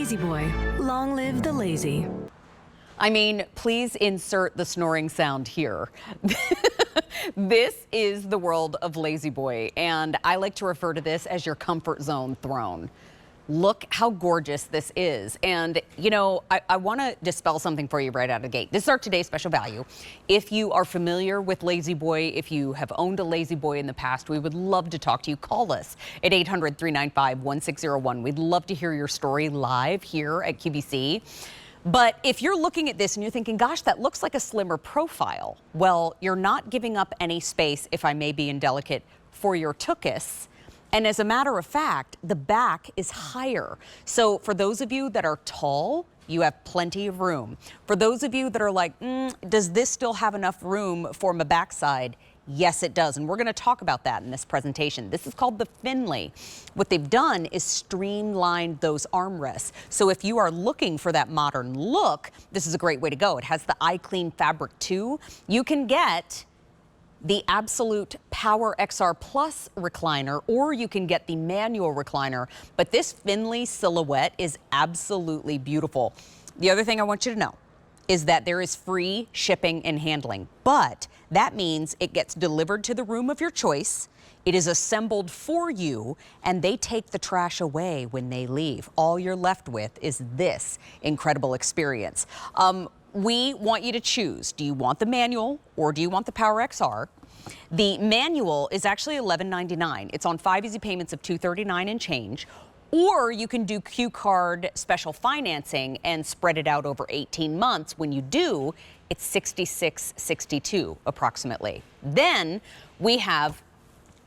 Lazy Boy. Long live the lazy. I mean, please insert the snoring sound here. This is the world of Lazy Boy, and I like to refer to this as your comfort zone throne. Look how gorgeous this is. And, you know, I want to dispel something for you right out of the gate. This is our today's special value. If you are familiar with Lazy Boy, if you have owned a Lazy Boy in the past, we would love to talk to you. Call us at 800-395-1601. We'd love to hear your story live here at QVC. But if you're looking at this and you're thinking, gosh, that looks like a slimmer profile, well, you're not giving up any space, if I may be indelicate, for your tuchus. And as a matter of fact, the back is higher. So for those of you that are tall, you have plenty of room. For those of you that are like, does this still have enough room for my backside? Yes, it does. And we're going to talk about that in this presentation. This is called the Finley. What they've done is streamlined those armrests. So if you are looking for that modern look, this is a great way to go. It has the eye clean fabric too. You can get the absolute Power XR Plus recliner, or you can get the manual recliner. But this Finley silhouette is absolutely beautiful. The other thing I want you to know is that there is free shipping and handling, but that means it gets delivered to the room of your choice. It is assembled for you, and they take the trash away when they leave. All you're left with is this incredible experience. We want you to choose. Do you want the manual or do you want the Power XR? The manual is actually $11.99. It's on 5 easy payments of $239 and change. Or you can do Q card special financing and spread it out over 18 months. When you do, it's $66.62 approximately. Then we have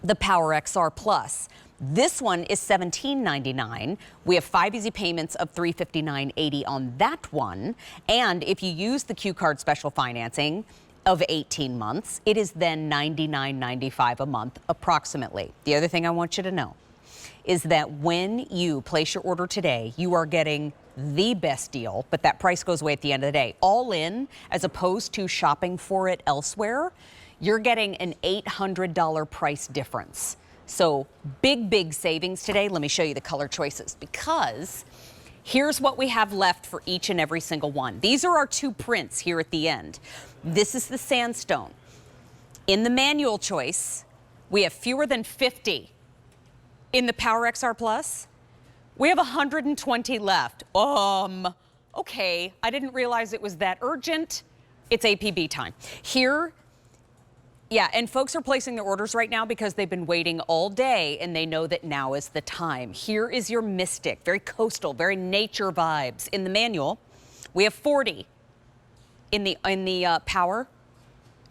the Power XR Plus. This one is $17.99. We have 5 easy payments of $359.80 on that one. And if you use the Q card special financing of 18 months, it is then $99.95 a month approximately. The other thing I want you to know is that when you place your order today, you are getting the best deal, but that price goes away at the end of the day. All in, as opposed to shopping for it elsewhere, you're getting an $800 price difference. So big savings today. Let me show you the color choices, because here's what we have left for each and every single one. These are our 2 prints here at the end. This is the sandstone. In the manual choice, we have fewer than 50. In the Power XR Plus, we have 120 left. Okay, I didn't realize it was that urgent. It's APB time. Here, yeah, and folks are placing their orders right now because they've been waiting all day and they know that now is the time. Here is your Mystic, very coastal, very nature vibes. In the manual, we have 40. In the Power,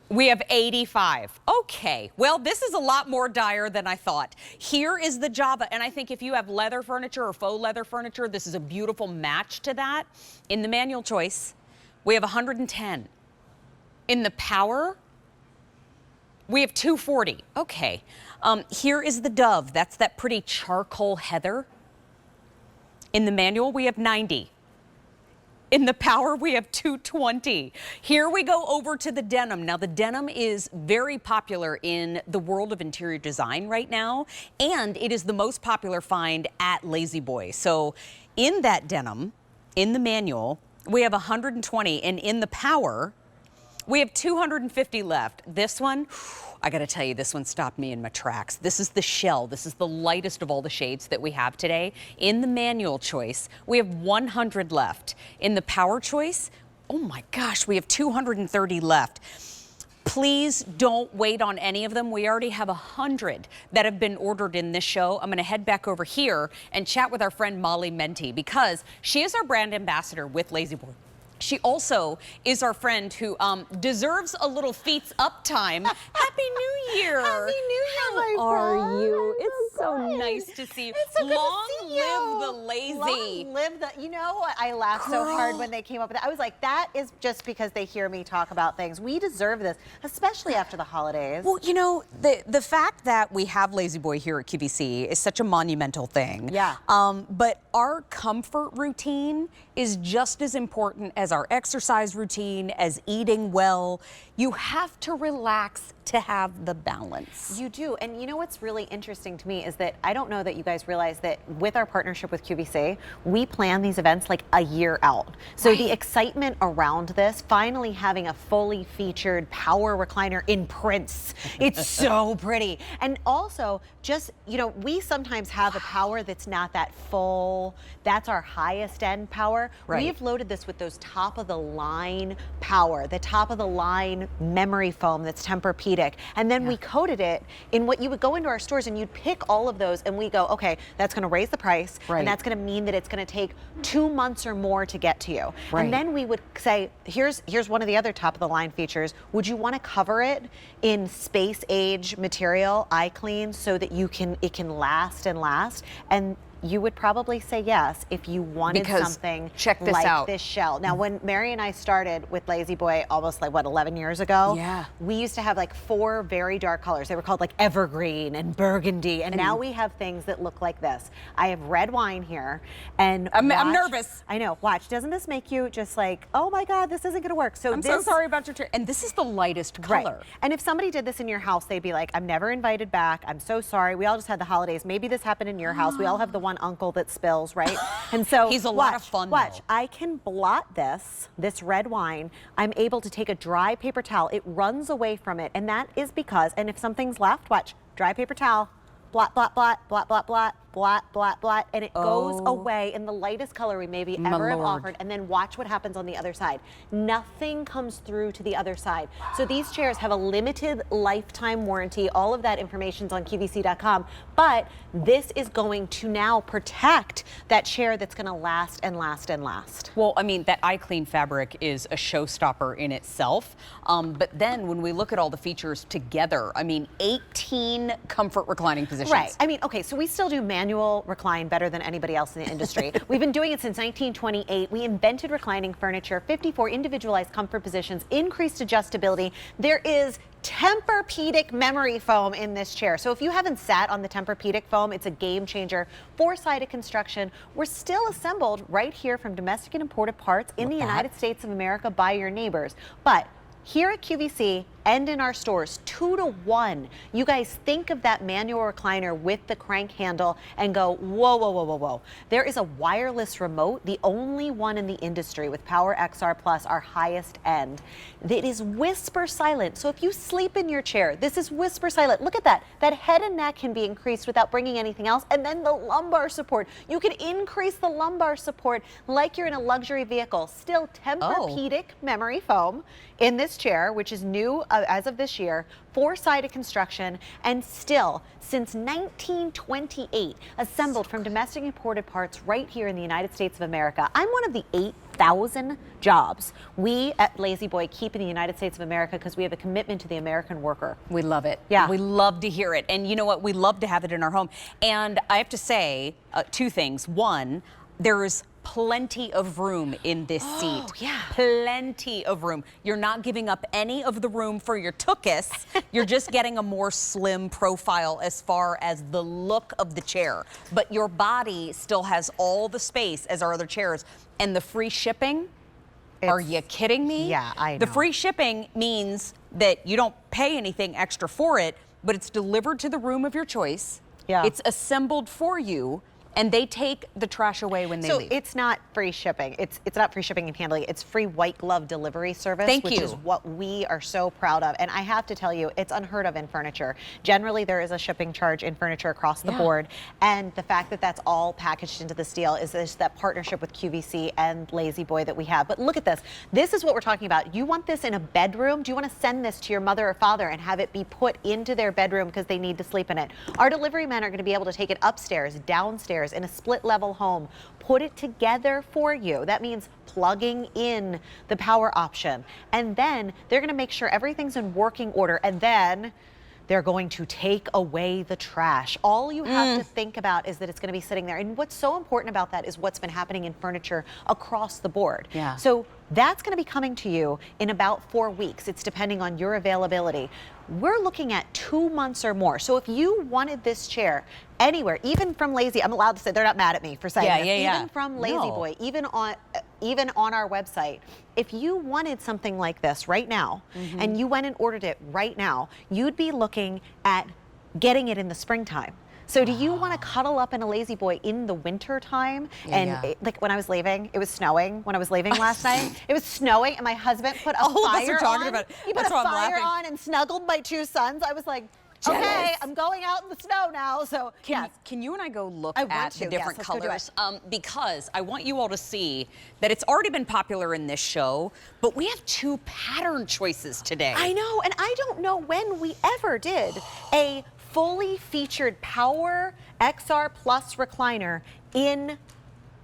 we have 85. Okay, well, this is a lot more dire than I thought. Here is the Java, and I think if you have leather furniture or faux leather furniture, this is a beautiful match to that. In the manual choice, we have 110. In the Power, we have 240. Okay. Here is the Dove. That's that pretty charcoal heather. In the manual, we have 90. In the Power, we have 220. Here we go over to the denim. Now, the denim is very popular in the world of interior design right now, and it is the most popular find at Lazy Boy. So in that denim, in the manual, we have 120, and in the Power, we have 250 left. This one, I gotta tell you, this one stopped me in my tracks. This is the shell. This is the lightest of all the shades that we have today. In the manual choice, we have 100 left. In the Power choice, oh my gosh, we have 230 left. Please don't wait on any of them. We already have 100 that have been ordered in this show. I'm gonna head back over here and chat with our friend Molly Menti, because she is our brand ambassador with Lazy Boy. She also is our friend who deserves a little feet up time. Happy New Year. Happy New Year, my How are friend. you? I'm It's so good. nice to see you. It's so good Long to see you. live the lazy. Long live the, you know what? I laughed so hard when they came up with that. I was like, that is just because they hear me talk about things. We deserve this, especially after the holidays. Well, you know, the fact that we have Lazy Boy here at QVC is such a monumental thing. Yeah. But our comfort routine is just as important as as our exercise routine, as eating well. You have to relax to have the balance. You do. And you know what's really interesting to me is that I don't know that you guys realize that with our partnership with QVC, we plan these events like a year out. So the excitement around this, finally having a fully featured power recliner in prints, it's so pretty. And also just, you know, we sometimes have a power that's not that full. That's our highest end power. Right. We've loaded this with those top of the line power, the top of the line memory foam that's Tempur-Pedic. And then we coated it in what you would go into our stores and you'd pick all of those and we go, okay, that's going to raise the price. Right. And that's going to mean that it's going to take 2 months or more to get to you. Right. And then we would say, here's one of the other top of the line features. Would you want to cover it in space age material, iClean, so that it can last and last? And you would probably say yes if you wanted something check this like out. this shell. Now, when Mary and I started with Lazy Boy almost like, what, 11 years ago? Yeah. We used to have like 4 very dark colors. They were called like evergreen and burgundy. And now we have things that look like this. I have red wine here. And I'm watch- nervous. I know. Watch. Doesn't this make you just like, oh my God, this isn't going to work? So I'm so sorry about your chair. And this is the lightest color. Right. And if somebody did this in your house, they'd be like, I'm never invited back. I'm so sorry. We all just had the holidays. Maybe this happened in your house. We all have the one uncle that spills, right? And so He's a lot of fun, Watch. though. I can blot this red wine. I'm able to take a dry paper towel. It runs away from it. And that is because, and if something's left, watch, dry paper towel, blot, blot, blot, blot, blot, blot, blot, blot, blot, and it goes away in the lightest color we maybe ever have offered. And then watch what happens on the other side. Nothing comes through to the other side. So these chairs have a limited lifetime warranty. All of that information's on QVC.com. But this is going to now protect that chair that's going to last and last and last. Well, I mean, that iClean fabric is a showstopper in itself. But then when we look at all the features together, I mean, 18 comfort reclining positions. Right. I mean, okay, so we still do manual recline better than anybody else in the industry. We've been doing it since 1928. We invented reclining furniture, 54 individualized comfort positions, increased adjustability. There is Tempur-Pedic memory foam in this chair. So if you haven't sat on the Tempur-Pedic foam, it's a game changer. 4-sided construction. We're still assembled right here from domestic and imported parts in the United States of America by your neighbors. But here at QVC and in our stores, 2 to 1. You guys think of that manual recliner with the crank handle and go, whoa, whoa, whoa, whoa, whoa. There is a wireless remote, the only one in the industry with Power XR Plus, our highest end. It is whisper silent. So if you sleep in your chair, this is whisper silent. Look at that. That head and neck can be increased without bringing anything else. And then the lumbar support. You can increase the lumbar support like you're in a luxury vehicle. Still Tempur-Pedic memory foam in this chair, which is new as of this year, 4-sided construction, and still, since 1928, assembled from domestic imported parts right here in the United States of America. I'm one of the 8,000 jobs we at Lazy Boy keep in the United States of America because we have a commitment to the American worker. We love it. Yeah. We love to hear it. And you know what? We love to have it in our home. And I have to say 2 things. One, there's plenty of room in this seat. Yeah. Plenty of room. You're not giving up any of the room for your tuchus. You're just getting a more slim profile as far as the look of the chair. But your body still has all the space as our other chairs. And the free shipping, are you kidding me? Yeah, I know. The free shipping means that you don't pay anything extra for it, but it's delivered to the room of your choice. Yeah. It's assembled for you. And they take the trash away when they leave. So it's not free shipping. It's not free shipping and handling. It's free white glove delivery service, which is what we are so proud of. And I have to tell you, it's unheard of in furniture. Generally, there is a shipping charge in furniture across the board. And the fact that that's all packaged into this deal is just that partnership with QVC and Lazy Boy that we have. But look at this. This is what we're talking about. You want this in a bedroom? Do you want to send this to your mother or father and have it be put into their bedroom because they need to sleep in it? Our delivery men are going to be able to take it upstairs, downstairs, in a split level home, put it together for you. That means plugging in the power option. And then they're going to make sure everything's in working order. And then they're going to take away the trash. All you have to think about is that it's going to be sitting there. And what's so important about that is what's been happening in furniture across the board. Yeah. So that's going to be coming to you in about 4 weeks. It's depending on your availability. We're looking at 2 months or more. So if you wanted this chair anywhere, even from Lazy, I'm allowed to say, they're not mad at me for saying this. Even from Lazy Boy, even on even on our website, if you wanted something like this right now, and you went and ordered it right now, you'd be looking at getting it in the springtime. So do you want to cuddle up in a lazy boy in the winter time? Like when I was leaving, it was snowing. When I was leaving last night, it was snowing, and my husband put a fire on. He put a fire on and snuggled my 2 sons. I was like, okay, I'm going out in the snow now. So Can you and I go look at the different let's go do colors? Because I want you all to see that it's already been popular in this show, but we have 2 pattern choices today. I know, and I don't know when we ever did a fully featured Power XR Plus recliner in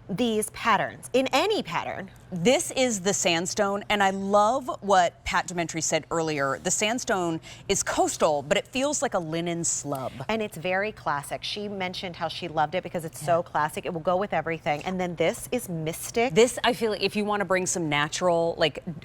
these patterns, in any pattern. This is the sandstone, and I love what Pat Dementri said earlier. The sandstone is coastal, but it feels like a linen slub. And it's very classic. She mentioned how she loved it because it's so classic. It will go with everything. And then this is Mystic. This, I feel like if you want to bring some natural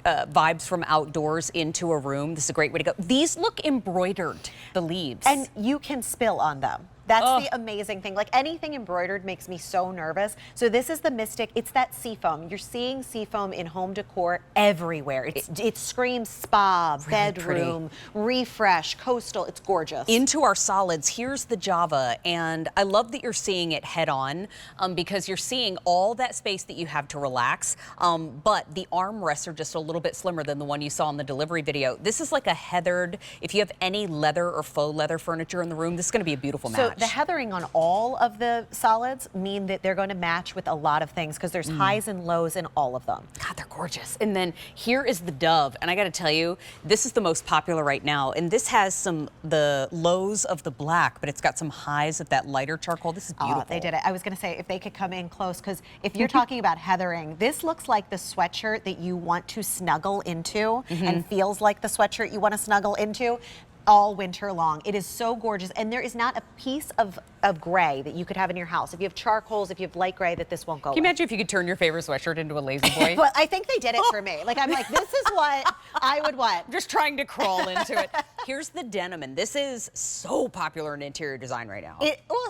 vibes from outdoors into a room, this is a great way to go. These look embroidered, the leaves. And you can spill on them. That's the amazing thing. Like anything embroidered makes me so nervous. So this is the Mystic. It's that seafoam. You're seeing seafoam in home decor everywhere. It screams spa, really bedroom, refresh, coastal. It's gorgeous. Into our solids, here's the Java. And I love that you're seeing it head on because you're seeing all that space that you have to relax. But the armrests are just a little bit slimmer than the one you saw in the delivery video. This is like a heathered, if you have any leather or faux leather furniture in the room, this is going to be a beautiful match. The heathering on all of the solids mean that they're going to match with a lot of things because there's highs and lows in all of them. God, they're gorgeous. And then here is the Dove. And I got to tell you, this is the most popular right now. And this has the lows of the black, but it's got some highs of that lighter charcoal. This is beautiful. They did it. I was going to say if they could come in close, because if you're talking about heathering, this looks like the sweatshirt that you want to snuggle into and feels like the sweatshirt you want to snuggle into all winter long. It is so gorgeous, and there is not a piece of gray that you could have in your house. If you have charcoals, if you have light gray, that this won't go. Can you imagine if you could turn your favorite sweatshirt into a lazy boy? Well, I think they did it for me. Like I'm like, this is what I would want. Just trying to crawl into it. Here's the denim, and this is so popular in interior design right now.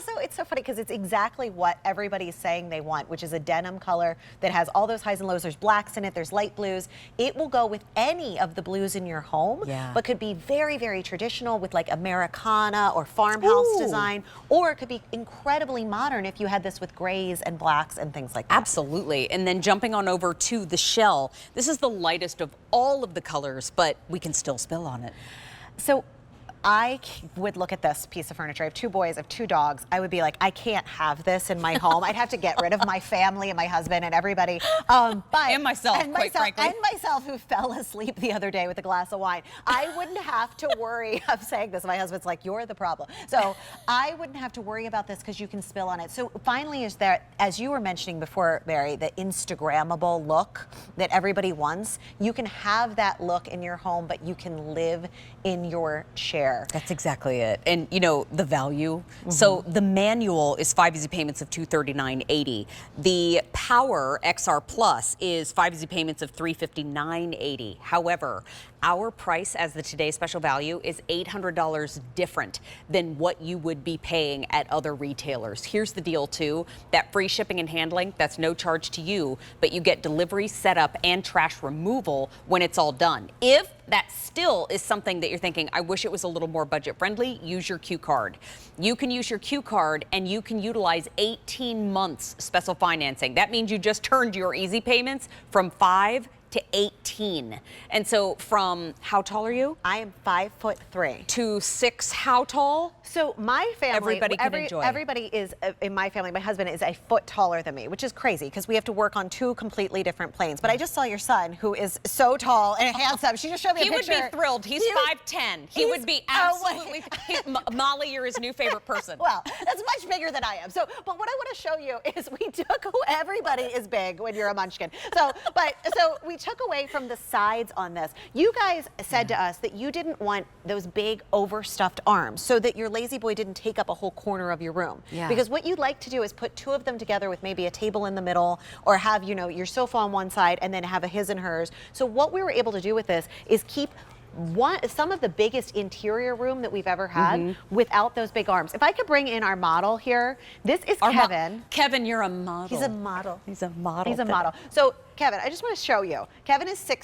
So it's so funny because it's exactly what everybody's saying they want, which is a denim color that has all those highs and lows. There's blacks in it, there's light blues. It will go with any of the blues in your home, but could be very, very traditional with like Americana or farmhouse design, or it could be incredibly modern if you had this with grays and blacks and things like that. Absolutely. And then jumping on over to the shell, this is the lightest of all of the colors, but we can still spill on it. So I would look at this piece of furniture. I have 2 boys, I have 2 dogs. I would be like, I can't have this in my home. I'd have to get rid of my family and my husband and everybody. And myself, quite frankly. And myself, who fell asleep the other day with a glass of wine. I wouldn't have to worry. I'm saying this. My husband's like, you're the problem. So I wouldn't have to worry about this because you can spill on it. So finally, is there, as you were mentioning before, Barry, the Instagrammable look that everybody wants. You can have that look in your home, but you can live in your chair. That's exactly it. And you know, the value. So the manual is 5 easy payments of $239.80. The Power XR Plus is 5 easy payments of $359.80. However, our price as the Today Special Value is $800 different than what you would be paying at other retailers. Here's the deal too, that free shipping and handling, that's no charge to you, but you get delivery, setup, and trash removal when it's all done. If that still is something that you're thinking, I wish it was a little more budget friendly, use your Q card. You can use your Q card and you can utilize 18 months special financing. That means you just turned your easy payments from 5 to 18. And so from, how tall are you? I am 5'3". To 6, how tall? So my family, Everybody can enjoy. Everybody is, in my family, my husband is a foot taller than me, which is crazy because we have to work on 2 completely different planes. But I just saw your son, who is so tall and handsome. She just showed me a picture. He would be thrilled. He's 5'10". He would be absolutely, Molly, you're his new favorite person. Well, that's much bigger than I am. So, but what I want to show you is we took, everybody is big when you're a munchkin. So we took away from the sides on this. You guys said to us that you didn't want those big overstuffed arms so that your lazy boy didn't take up a whole corner of your room. Because what you'd like to do is put 2 of them together with maybe a table in the middle, or have, you know, your sofa on one side and then have a his and hers. So what we were able to do with this is keep some of the biggest interior room that we've ever had without those big arms. If I could bring in our model here, this is Kevin. Kevin, you're a model. He's a model. He's a model. He's a model. So Kevin, I just want to show you. Kevin is 6'2".